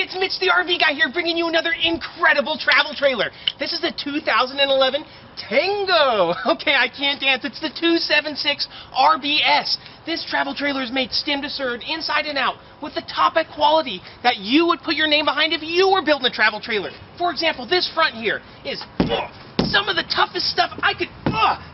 it's Mitch the RV guy here bringing you another incredible travel trailer. This is the 2011 Tango. Okay, I can't dance. It's the 276 RBS. This travel trailer is made stem to stern, inside and out, with the top end quality that you would put your name behind if you were building a travel trailer. For example, this front here is some of the toughest stuff. I could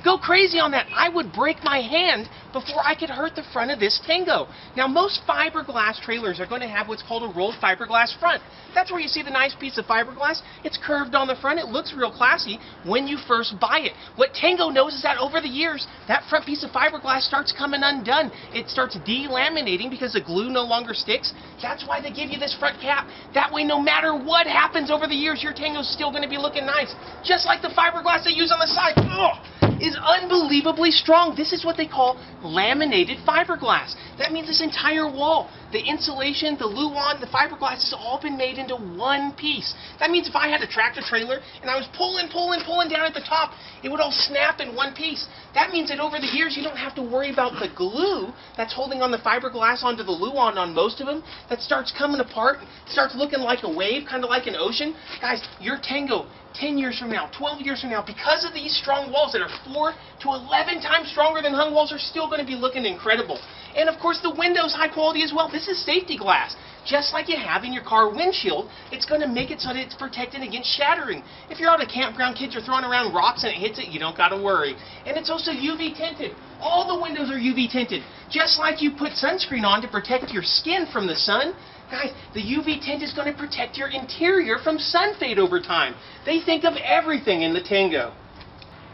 go crazy on that. I would break my hand before I could hurt the front of this Tango. Now, most fiberglass trailers are going to have what's called a rolled fiberglass front. That's where you see the nice piece of fiberglass. It's curved on the front. It looks real classy when you first buy it. What Tango knows is that over the years, that front piece of fiberglass starts coming undone. It starts delaminating because the glue no longer sticks. That's why they give you this front cap. That way, no matter what happens over the years, your Tango's still going to be looking nice. Just like the fiberglass they use on the side. Is unbelievably strong. This is what they call laminated fiberglass. That means this entire wall, the insulation, the luan, the fiberglass has all been made into one piece. That means if I had a tractor trailer and I was pulling down at the top, it would all snap in one piece. That means that over the years you don't have to worry about the glue that's holding on the fiberglass onto the luan on most of them that starts coming apart, starts looking like a wave, kind of like an ocean. Guys, your Tango 10 years from now, 12 years from now, because of these strong walls that are 4 to 11 times stronger than hung walls, are still going to be looking incredible. And of course, the windows high quality as well. This is safety glass. Just like you have in your car windshield, it's going to make it so that it's protected against shattering. If you're out at a campground, kids are throwing around rocks and it hits it, you don't got to worry. And it's also UV tinted. All the windows are UV tinted. Just like you put sunscreen on to protect your skin from the sun, guys, the UV tint is going to protect your interior from sun fade over time. They think of everything in the Tango.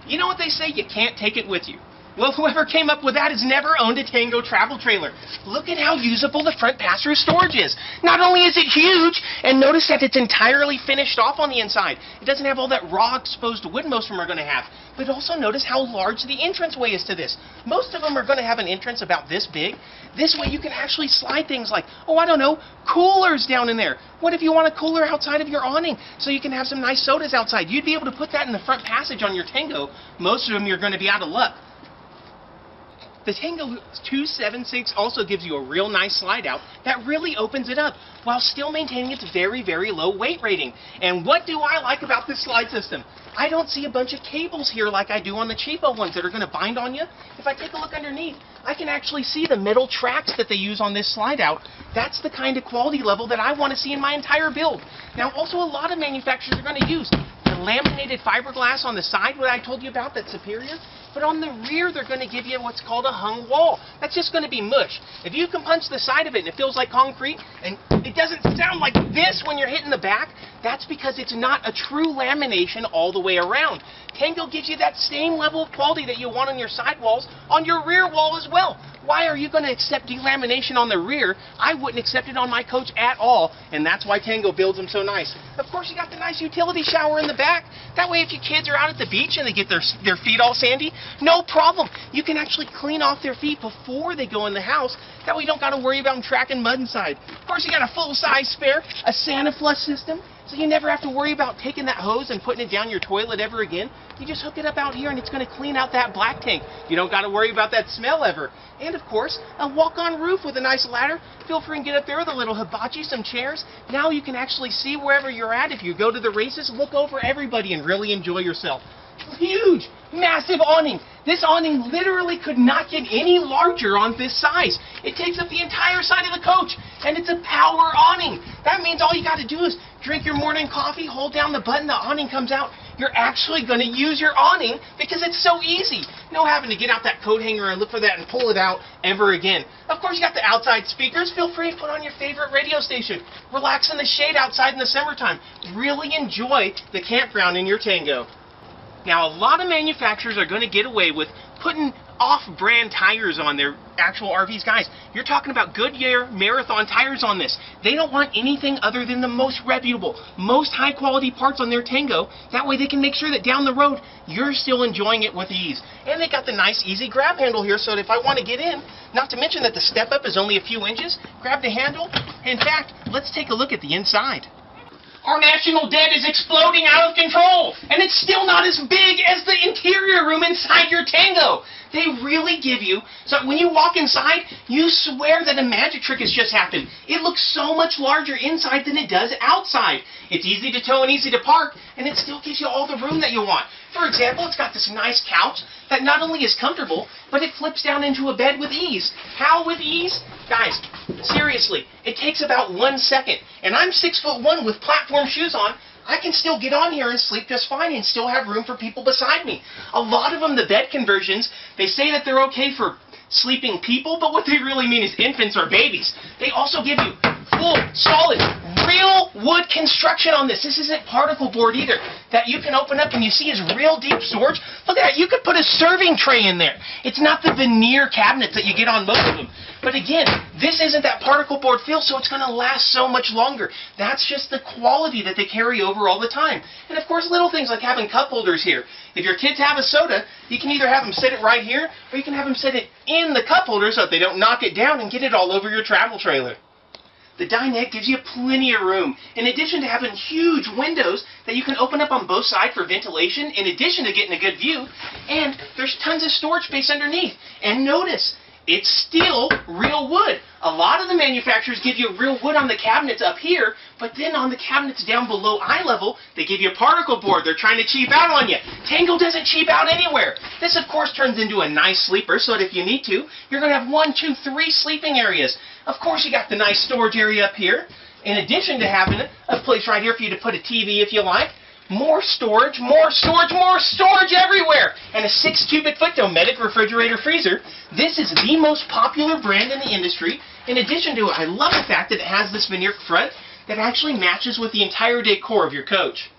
You know what they say? You can't take it with you. Well, whoever came up with that has never owned a Tango travel trailer. Look at how usable the front pass-through storage is. Not only is it huge, and notice that it's entirely finished off on the inside. It doesn't have all that raw exposed wood most of them are going to have. But also notice how large the entranceway is to this. Most of them are going to have an entrance about this big. This way you can actually slide things like, oh, I don't know, coolers down in there. What if you want a cooler outside of your awning so you can have some nice sodas outside? You'd be able to put that in the front passage on your Tango. Most of them you're going to be out of luck. The Tango 276 also gives you a real nice slide out that really opens it up while still maintaining its very, very low weight rating. And what do I like about this slide system? I don't see a bunch of cables here like I do on the cheapo ones that are going to bind on you. If I take a look underneath, I can actually see the metal tracks that they use on this slide out. That's the kind of quality level that I want to see in my entire build. Now, also a lot of manufacturers are going to use the laminated fiberglass on the side, what I told you about, that's superior. But on the rear, they're going to give you what's called a hung wall. That's just going to be mush. If you can punch the side of it and it feels like concrete, and it doesn't sound like this when you're hitting the back, that's because it's not a true lamination all the way around. Tango gives you that same level of quality that you want on your side walls on your rear wall as well. Why are you going to accept delamination on the rear? I wouldn't accept it on my coach at all, and that's why Tango builds them so nice. Of course, you got the nice utility shower in the back. That way, if your kids are out at the beach and they get their feet all sandy, no problem. You can actually clean off their feet before they go in the house. That way, you don't got to worry about them tracking mud inside. Of course, you got a full-size spare, a Santa flush system, so you never have to worry about taking that hose and putting it down your toilet ever again. You just hook it up out here and it's going to clean out that black tank. You don't got to worry about that smell ever. And of course, a walk-on roof with a nice ladder. Feel free and get up there with a little hibachi, some chairs. Now you can actually see wherever you're at. If you go to the races, look over everybody and really enjoy yourself. Huge, massive awning. This awning literally could not get any larger on this size. It takes up the entire side of the coach, and it's a power awning. That means all you got to do is drink your morning coffee, hold down the button, the awning comes out. You're actually going to use your awning because it's so easy. No having to get out that coat hanger and look for that and pull it out ever again. Of course, you got the outside speakers. Feel free to put on your favorite radio station. Relax in the shade outside in the summertime. Really enjoy the campground in your Tango. Now, a lot of manufacturers are going to get away with putting off-brand tires on their actual RVs. Guys, you're talking about Goodyear Marathon tires on this. They don't want anything other than the most reputable, most high-quality parts on their Tango. That way they can make sure that down the road, you're still enjoying it with ease. And they got the nice, easy grab handle here, so that if I want to get in, not to mention that the step-up is only a few inches, grab the handle. In fact, let's take a look at the inside. Our national debt is exploding out of control, and it's still not as big as the interior room inside your Tango. They really give you, so when you walk inside, you swear that a magic trick has just happened. It looks so much larger inside than it does outside. It's easy to tow and easy to park, and it still gives you all the room that you want. For example, it's got this nice couch that not only is comfortable, but it flips down into a bed with ease. How with ease? Guys, seriously, it takes about 1 second, and I'm 6'1" with platform shoes on. I can still get on here and sleep just fine and still have room for people beside me. A lot of them, the bed conversions, they say that they're okay for sleeping people, but what they really mean is infants or babies. They also give you full, solid, real wood construction on this. This isn't particle board either. That you can open up and you see is real deep storage. Look at that. You could put a serving tray in there. It's not the veneer cabinets that you get on most of them. But again, this isn't that particle board feel, so it's going to last so much longer. That's just the quality that they carry over all the time. And of course, little things like having cup holders here. If your kids have a soda, you can either have them sit it right here, or you can have them sit it in the cup holder so that they don't knock it down and get it all over your travel trailer. The dinette gives you plenty of room, in addition to having huge windows that you can open up on both sides for ventilation, in addition to getting a good view, and there's tons of storage space underneath. And notice, it's still real wood. A lot of the manufacturers give you real wood on the cabinets up here, but then on the cabinets down below eye level, they give you a particle board. They're trying to cheap out on you. Tango doesn't cheap out anywhere. This, of course, turns into a nice sleeper, so that if you need to, you're going to have 1, 2, 3 sleeping areas. Of course, you got the nice storage area up here, in addition to having a place right here for you to put a TV if you like. More storage, more storage, more storage everywhere! And a 6 cubic foot Dometic refrigerator freezer. This is the most popular brand in the industry. In addition to it, I love the fact that it has this veneer front that actually matches with the entire decor of your coach.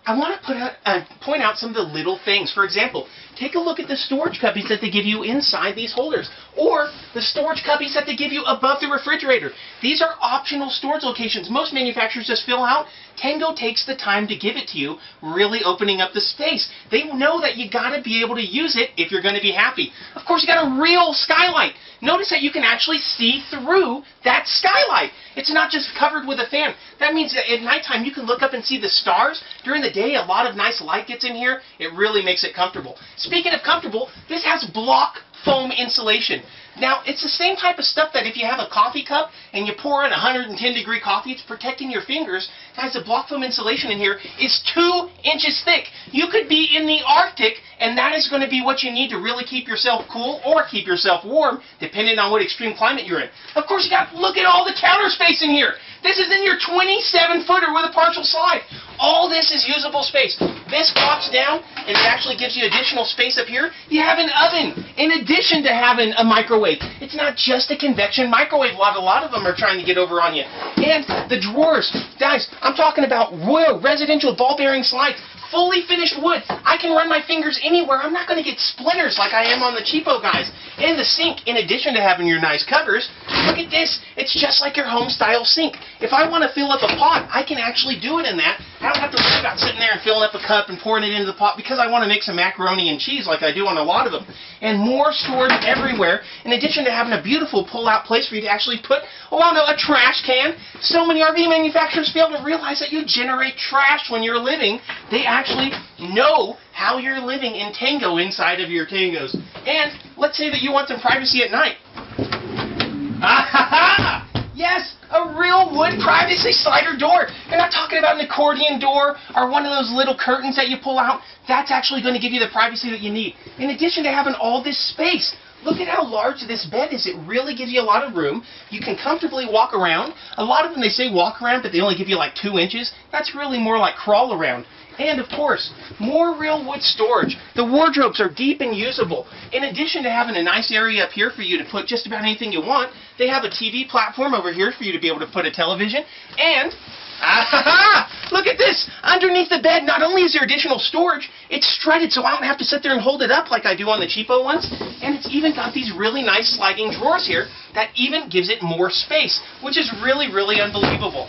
I want to point out some of the little things. For example, take a look at the storage cubbies that they give you inside these holders, or the storage cubbies that they give you above the refrigerator. These are optional storage locations. Most manufacturers just fill out. Tango takes the time to give it to you, really opening up the space. They know that you got to be able to use it if you're going to be happy. Of course, you got a real skylight. Notice that you can actually see through that skylight. It's not just covered with a fan. That means that at nighttime you can look up and see the stars. During the day, a lot of nice light gets in here. It really makes it comfortable. Speaking of comfortable, this has block foam insulation. Now, it's the same type of stuff that if you have a coffee cup and you pour in 110-degree coffee, it's protecting your fingers. Guys, the block foam insulation in here is 2 inches thick. You could be in the Arctic, and that is going to be what you need to really keep yourself cool or keep yourself warm, depending on what extreme climate you're in. Of course, you got to look at all the counter space in here. This is in your 27-footer with a partial slide. All this is usable space. This pops down, and it actually gives you additional space up here. You have an oven, in addition to having a microwave. It's not just a convection microwave. A lot of them are trying to get over on you. And the drawers. Guys, I'm talking about Royal residential ball bearing slides. Fully finished wood. I can run my fingers anywhere. I'm not going to get splinters like I am on the cheapo guys. And the sink, in addition to having your nice covers, look at this. It's just like your home style sink. If I want to fill up a pot, I can actually do it in that. I don't have to worry about sitting there and filling up a cup and pouring it into the pot because I want to make some macaroni and cheese like I do on a lot of them. And more storage everywhere, in addition to having a beautiful pull-out place for you to actually put, a trash can. So many RV manufacturers fail to realize that you generate trash when you're living. They actually know how you're living in Tango inside of your Tangos. And let's say that you want some privacy at night. Yes, a real wood privacy slider door. You're not talking about an accordion door or one of those little curtains that you pull out. That's actually going to give you the privacy that you need. In addition to having all this space, look at how large this bed is. It really gives you a lot of room. You can comfortably walk around. A lot of them, they say walk around, but they only give you like 2 inches. That's really more like crawl around. And, of course, more real wood storage. The wardrobes are deep and usable. In addition to having a nice area up here for you to put just about anything you want, they have a TV platform over here for you to be able to put a television. And, look at this! Underneath the bed, not only is there additional storage, it's strutted so I don't have to sit there and hold it up like I do on the cheapo ones. And it's even got these really nice sliding drawers here that even gives it more space, which is really, really unbelievable.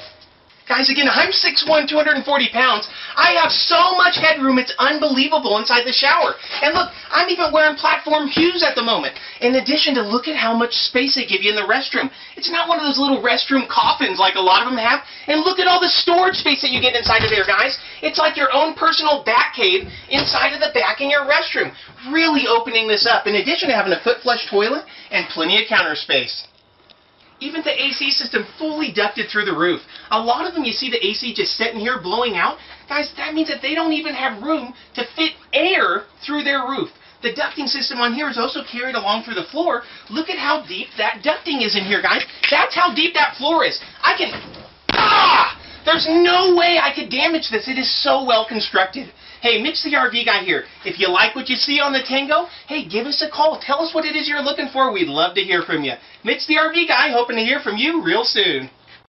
Guys, again, I'm 6'1", 240 pounds. I have so much headroom, it's unbelievable inside the shower. And look, I'm even wearing platform shoes at the moment. In addition to, look at how much space they give you in the restroom. It's not one of those little restroom coffins like a lot of them have. And look at all the storage space that you get inside of there, guys. It's like your own personal bat cave inside of the back in your restroom. Really opening this up, in addition to having a foot flush toilet and plenty of counter space. Even the AC system fully ducted through the roof. A lot of them, you see the AC just sitting here blowing out. Guys, that means that they don't even have room to fit air through their roof. The ducting system on here is also carried along through the floor. Look at how deep that ducting is in here, guys. That's how deep that floor is. There's no way I could damage this. It is so well constructed. Hey, Mitch the RV guy here. If you like what you see on the Tango, hey, give us a call. Tell us what it is you're looking for. We'd love to hear from you. Mitch the RV guy, hoping to hear from you real soon.